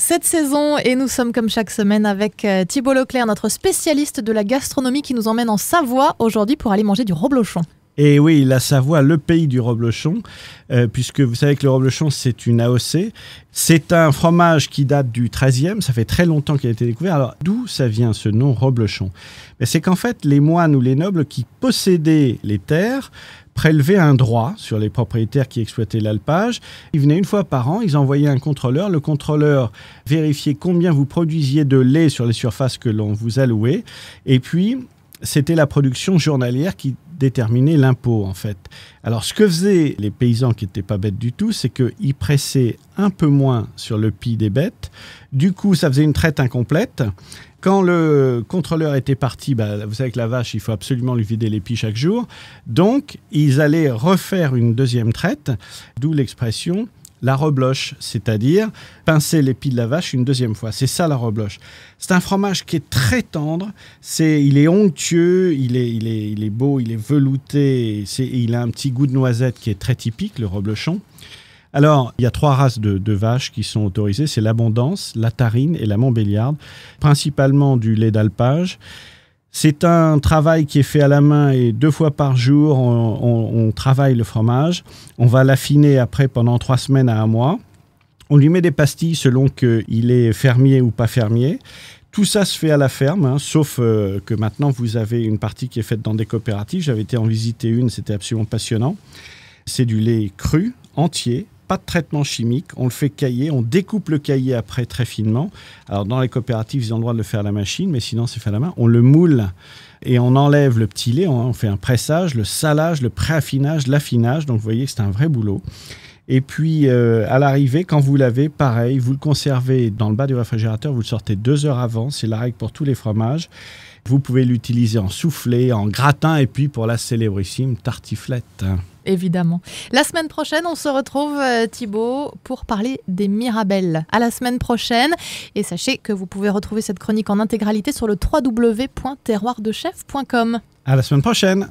cette saison et nous sommes comme chaque semaine avec Thibault Leclerc, notre spécialiste de la gastronomie qui nous emmène en Savoie aujourd'hui pour aller manger du reblochon. Et oui, la Savoie, le pays du reblochon, puisque vous savez que le reblochon, c'est une AOC. C'est un fromage qui date du XIIIe, ça fait très longtemps qu'il a été découvert. Alors, d'où ça vient ce nom reblochon ? C'est qu'en fait, les moines ou les nobles qui possédaient les terres prélevaient un droit sur les propriétaires qui exploitaient l'alpage. Ils venaient une fois par an, ils envoyaient un contrôleur. Le contrôleur vérifiait combien vous produisiez de lait sur les surfaces que l'on vous allouait. Et puis, c'était la production journalière qui déterminait l'impôt, en fait. Alors, ce que faisaient les paysans qui n'étaient pas bêtes du tout, c'est qu'ils pressaient un peu moins sur le pis des bêtes. Du coup, ça faisait une traite incomplète. Quand le contrôleur était parti, vous savez que la vache, il faut absolument lui vider les pieds chaque jour. Donc, ils allaient refaire une deuxième traite, d'où l'expression la rebloche, c'est-à-dire pincer les pieds de la vache une deuxième fois. C'est ça la rebloche. C'est un fromage qui est très tendre, il est onctueux, il est beau, il est velouté, il a un petit goût de noisette qui est très typique, le reblochon. Alors, il y a 3 races de vaches qui sont autorisées, c'est l'Abondance, la Tarine et la Montbéliarde, principalement du lait d'alpage. C'est un travail qui est fait à la main et 2 fois par jour, on travaille le fromage. On va l'affiner après pendant 3 semaines à 1 mois. On lui met des pastilles selon qu'il est fermier ou pas fermier. Tout ça se fait à la ferme, sauf que maintenant vous avez une partie qui est faite dans des coopératives. J'avais été en visiter une, c'était absolument passionnant. C'est du lait cru, entier. Pas de traitement chimique, on le fait cailler, on découpe le caillé après très finement. Alors dans les coopératives, ils ont le droit de le faire à la machine, mais sinon c'est fait à la main. On le moule et on enlève le petit lait, on fait un pressage, le salage, le préaffinage, l'affinage. Donc vous voyez que c'est un vrai boulot. Et puis à l'arrivée, quand vous l'avez, pareil, vous le conservez dans le bas du réfrigérateur, vous le sortez 2 heures avant, c'est la règle pour tous les fromages. Vous pouvez l'utiliser en soufflé, en gratin et puis pour la célébrissime tartiflette. Évidemment. La semaine prochaine, on se retrouve, Thibault, pour parler des Mirabelles. À la semaine prochaine. Et sachez que vous pouvez retrouver cette chronique en intégralité sur le www.terroirdechef.com. À la semaine prochaine.